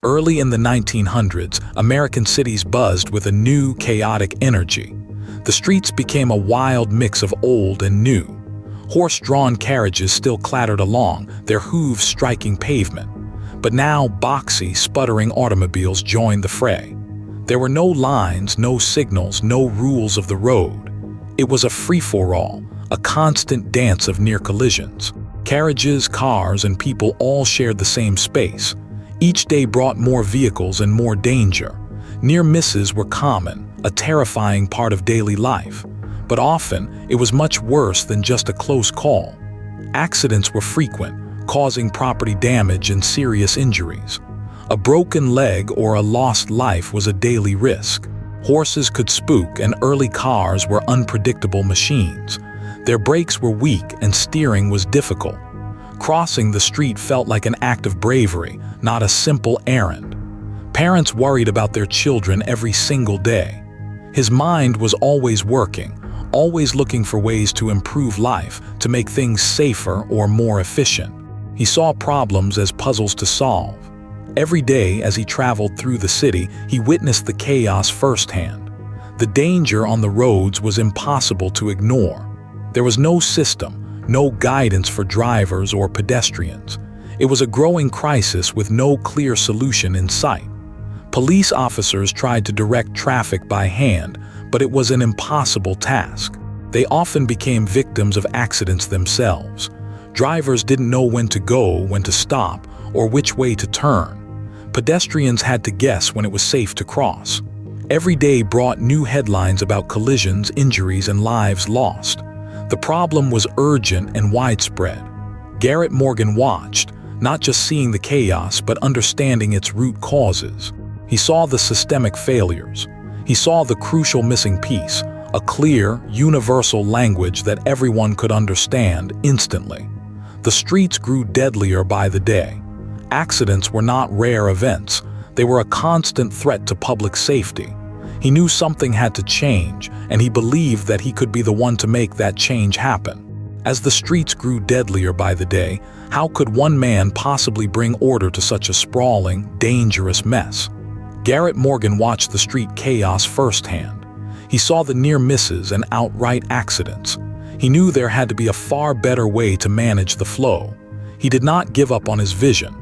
Early in the 1900s, American cities buzzed with a new, chaotic energy. The streets became a wild mix of old and new. Horse-drawn carriages still clattered along, their hooves striking pavement. But now boxy, sputtering automobiles joined the fray. There were no lines, no signals, no rules of the road. It was a free-for-all, a constant dance of near collisions. Carriages, cars, and people all shared the same space. Each day brought more vehicles and more danger. Near misses were common, a terrifying part of daily life. But often, it was much worse than just a close call. Accidents were frequent, causing property damage and serious injuries. A broken leg or a lost life was a daily risk. Horses could spook, and early cars were unpredictable machines. Their brakes were weak and steering was difficult. Crossing the street felt like an act of bravery, not a simple errand. Parents worried about their children every single day. His mind was always working, always looking for ways to improve life, to make things safer or more efficient. He saw problems as puzzles to solve. Every day as he traveled through the city, he witnessed the chaos firsthand. The danger on the roads was impossible to ignore. There was no system, no guidance for drivers or pedestrians. It was a growing crisis with no clear solution in sight. Police officers tried to direct traffic by hand, but it was an impossible task. They often became victims of accidents themselves. Drivers didn't know when to go, when to stop, or which way to turn. Pedestrians had to guess when it was safe to cross. Every day brought new headlines about collisions, injuries, and lives lost. The problem was urgent and widespread. Garrett Morgan watched, not just seeing the chaos, but understanding its root causes. He saw the systemic failures. He saw the crucial missing piece, a clear, universal language that everyone could understand instantly. The streets grew deadlier by the day. Accidents were not rare events. They were a constant threat to public safety. He knew something had to change, and he believed that he could be the one to make that change happen. As the streets grew deadlier by the day, how could one man possibly bring order to such a sprawling, dangerous mess? Garrett Morgan watched the street chaos firsthand. He saw the near misses and outright accidents. He knew there had to be a far better way to manage the flow. He did not give up on his vision.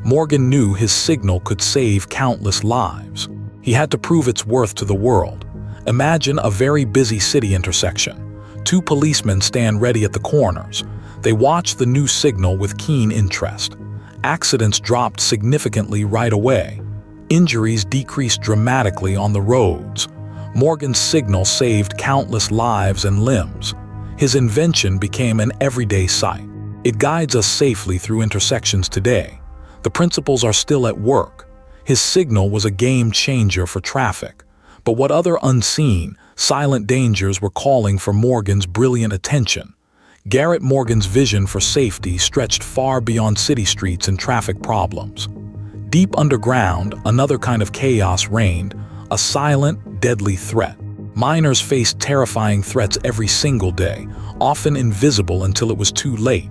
Morgan knew his signal could save countless lives. He had to prove its worth to the world. Imagine a very busy city intersection. Two policemen stand ready at the corners. They watch the new signal with keen interest. Accidents dropped significantly right away. Injuries decreased dramatically on the roads. Morgan's signal saved countless lives and limbs. His invention became an everyday sight. It guides us safely through intersections today. The principles are still at work. His signal was a game changer for traffic. But what other unseen, silent dangers were calling for Morgan's brilliant attention? Garrett Morgan's vision for safety stretched far beyond city streets and traffic problems. Deep underground, another kind of chaos reigned, a silent, deadly threat. Miners faced terrifying threats every single day, often invisible until it was too late.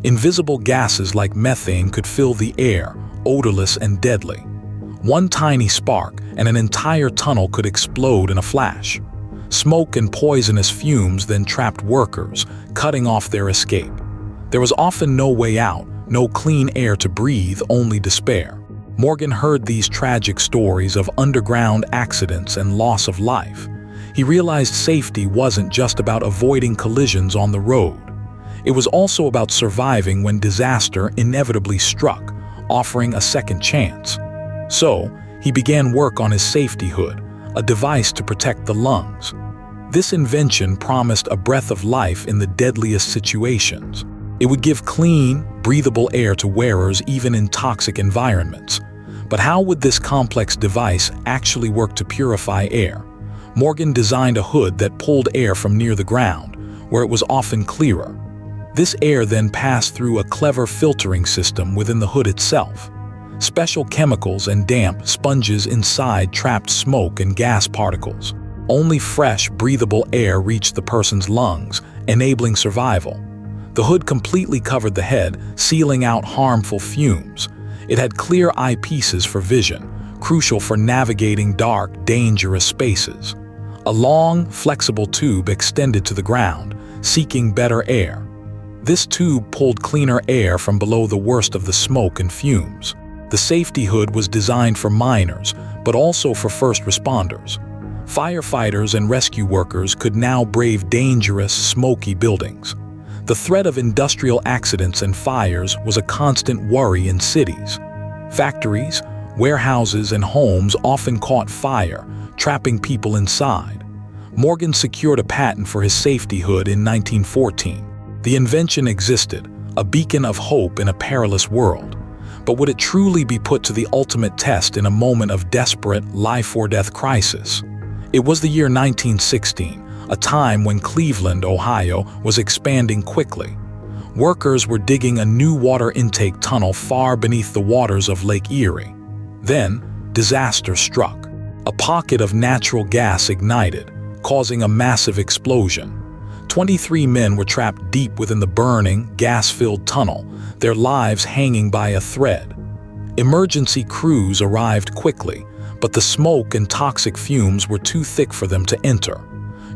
Invisible gases like methane could fill the air, odorless and deadly. One tiny spark, and an entire tunnel could explode in a flash. Smoke and poisonous fumes then trapped workers, cutting off their escape. There was often no way out, no clean air to breathe, only despair. Morgan heard these tragic stories of underground accidents and loss of life. He realized safety wasn't just about avoiding collisions on the road. It was also about surviving when disaster inevitably struck, offering a second chance. So, he began work on his safety hood, a device to protect the lungs. This invention promised a breath of life in the deadliest situations. It would give clean, breathable air to wearers even in toxic environments. But how would this complex device actually work to purify air? Morgan designed a hood that pulled air from near the ground, where it was often clearer. This air then passed through a clever filtering system within the hood itself. Special chemicals and damp sponges inside trapped smoke and gas particles. Only fresh, breathable air reached the person's lungs, enabling survival. The hood completely covered the head, sealing out harmful fumes. It had clear eyepieces for vision, crucial for navigating dark, dangerous spaces. A long, flexible tube extended to the ground, seeking better air. This tube pulled cleaner air from below the worst of the smoke and fumes. The safety hood was designed for miners, but also for first responders. Firefighters and rescue workers could now brave dangerous, smoky buildings. The threat of industrial accidents and fires was a constant worry in cities. Factories, warehouses, and homes often caught fire, trapping people inside. Morgan secured a patent for his safety hood in 1914. The invention existed, a beacon of hope in a perilous world. But would it truly be put to the ultimate test in a moment of desperate, life-or-death crisis? It was the year 1916, a time when Cleveland, Ohio, was expanding quickly. Workers were digging a new water intake tunnel far beneath the waters of Lake Erie. Then, disaster struck. A pocket of natural gas ignited, causing a massive explosion. 23 men were trapped deep within the burning, gas-filled tunnel, their lives hanging by a thread. Emergency crews arrived quickly, but the smoke and toxic fumes were too thick for them to enter.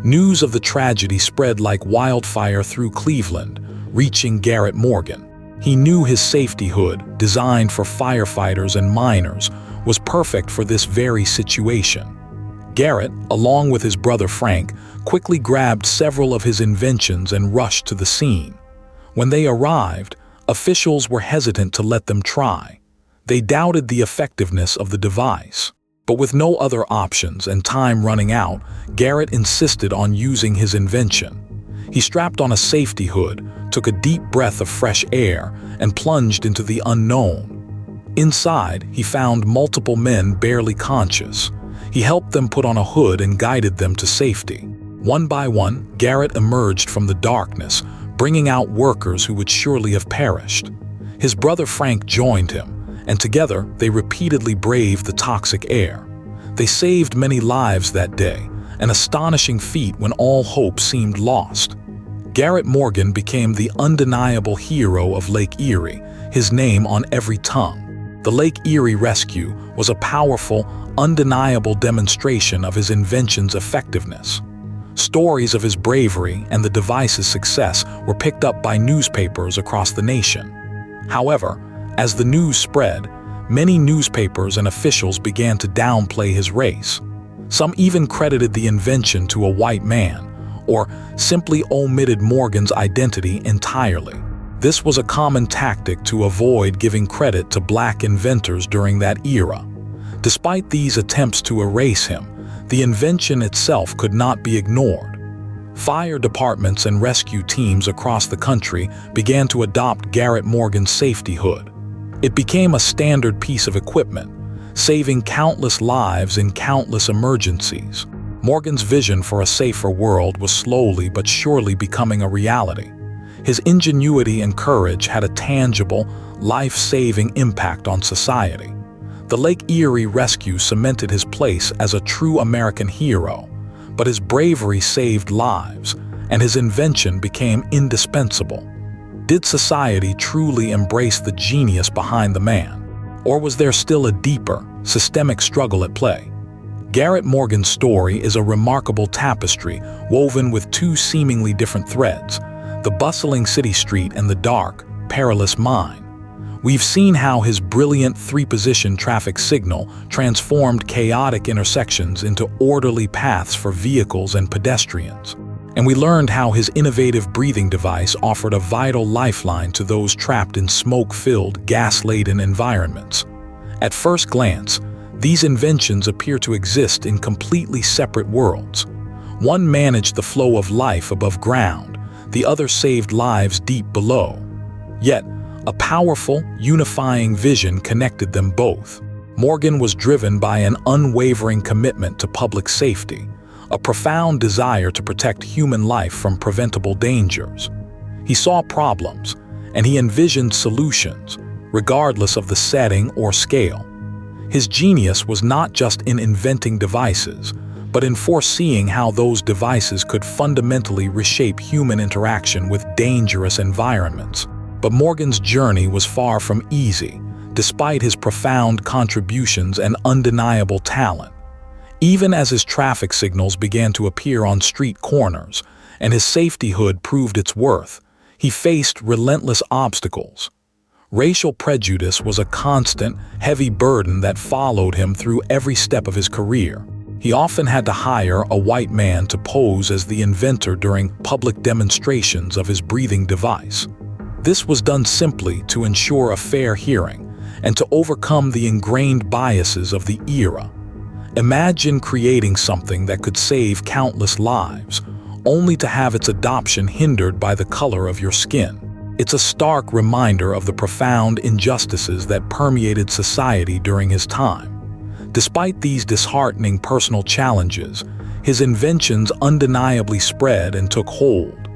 News of the tragedy spread like wildfire through Cleveland, reaching Garrett Morgan. He knew his safety hood, designed for firefighters and miners, was perfect for this very situation. Garrett, along with his brother Frank, quickly grabbed several of his inventions and rushed to the scene. When they arrived, officials were hesitant to let them try. They doubted the effectiveness of the device. But with no other options and time running out, Garrett insisted on using his invention. He strapped on a safety hood, took a deep breath of fresh air, and plunged into the unknown. Inside, he found multiple men barely conscious. He helped them put on a hood and guided them to safety. One by one, Garrett emerged from the darkness, bringing out workers who would surely have perished. His brother Frank joined him, and together they repeatedly braved the toxic air. They saved many lives that day, an astonishing feat when all hope seemed lost. Garrett Morgan became the undeniable hero of Lake Erie, his name on every tongue. The Lake Erie rescue was a powerful, undeniable demonstration of his invention's effectiveness. Stories of his bravery and the device's success were picked up by newspapers across the nation. However, as the news spread, many newspapers and officials began to downplay his race. Some even credited the invention to a white man, or simply omitted Morgan's identity entirely. This was a common tactic to avoid giving credit to black inventors during that era. Despite these attempts to erase him, the invention itself could not be ignored. Fire departments and rescue teams across the country began to adopt Garrett Morgan's safety hood. It became a standard piece of equipment, saving countless lives in countless emergencies. Morgan's vision for a safer world was slowly but surely becoming a reality. His ingenuity and courage had a tangible, life-saving impact on society. The Lake Erie rescue cemented his place as a true American hero, but his bravery saved lives, and his invention became indispensable. Did society truly embrace the genius behind the man? Or was there still a deeper, systemic struggle at play? Garrett Morgan's story is a remarkable tapestry woven with two seemingly different threads, the bustling city street and the dark, perilous mine. We've seen how his brilliant three-position traffic signal transformed chaotic intersections into orderly paths for vehicles and pedestrians. And we learned how his innovative breathing device offered a vital lifeline to those trapped in smoke-filled, gas-laden environments. At first glance, these inventions appear to exist in completely separate worlds. One managed the flow of life above ground, the other saved lives deep below. Yet, a powerful, unifying vision connected them both. Morgan was driven by an unwavering commitment to public safety, a profound desire to protect human life from preventable dangers. He saw problems, and he envisioned solutions, regardless of the setting or scale. His genius was not just in inventing devices, but in foreseeing how those devices could fundamentally reshape human interaction with dangerous environments. But Morgan's journey was far from easy. despite his profound contributions and undeniable talent. Even as his traffic signals began to appear on street corners, and his safety hood proved its worth, he faced relentless obstacles. Racial prejudice was a constant, heavy burden that followed him through every step of his career. He often had to hire a white man to pose as the inventor during public demonstrations of his breathing device. This was done simply to ensure a fair hearing and to overcome the ingrained biases of the era. Imagine creating something that could save countless lives, only to have its adoption hindered by the color of your skin. It's a stark reminder of the profound injustices that permeated society during his time. Despite these disheartening personal challenges, his inventions undeniably spread and took hold.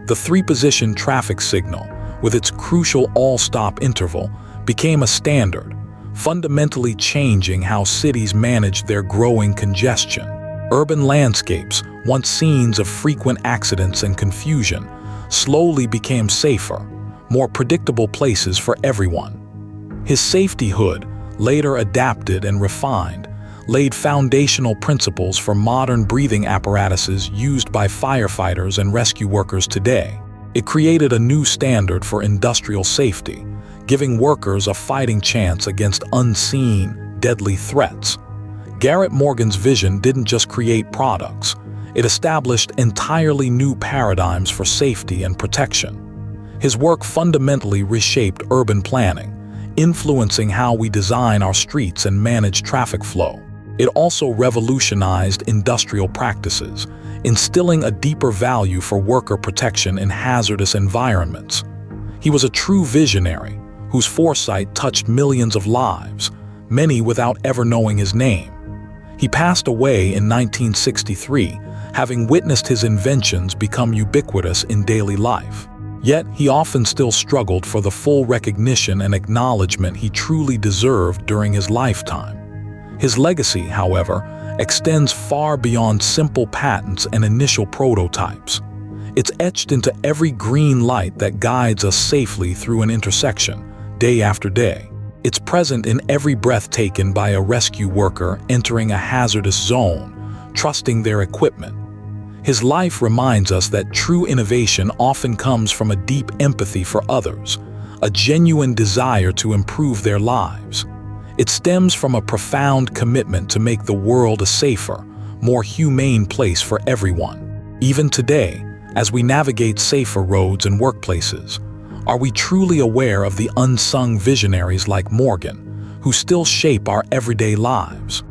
The three-position traffic signal, with its crucial all-stop interval, became a standard, fundamentally changing how cities managed their growing congestion. Urban landscapes, once scenes of frequent accidents and confusion, slowly became safer, more predictable places for everyone. His safety hood, later adapted and refined, laid foundational principles for modern breathing apparatuses used by firefighters and rescue workers today. It created a new standard for industrial safety, giving workers a fighting chance against unseen, deadly threats. Garrett Morgan's vision didn't just create products, it established entirely new paradigms for safety and protection. His work fundamentally reshaped urban planning, influencing how we design our streets and manage traffic flow. It also revolutionized industrial practices, instilling a deeper value for worker protection in hazardous environments. He was a true visionary, whose foresight touched millions of lives, many without ever knowing his name. He passed away in 1963, having witnessed his inventions become ubiquitous in daily life. Yet, he often still struggled for the full recognition and acknowledgement he truly deserved during his lifetime. His legacy, however, extends far beyond simple patents and initial prototypes. It's etched into every green light that guides us safely through an intersection, day after day. It's present in every breath taken by a rescue worker entering a hazardous zone, trusting their equipment. His life reminds us that true innovation often comes from a deep empathy for others, a genuine desire to improve their lives. It stems from a profound commitment to make the world a safer, more humane place for everyone. Even today, as we navigate safer roads and workplaces, are we truly aware of the unsung visionaries like Morgan, who still shape our everyday lives?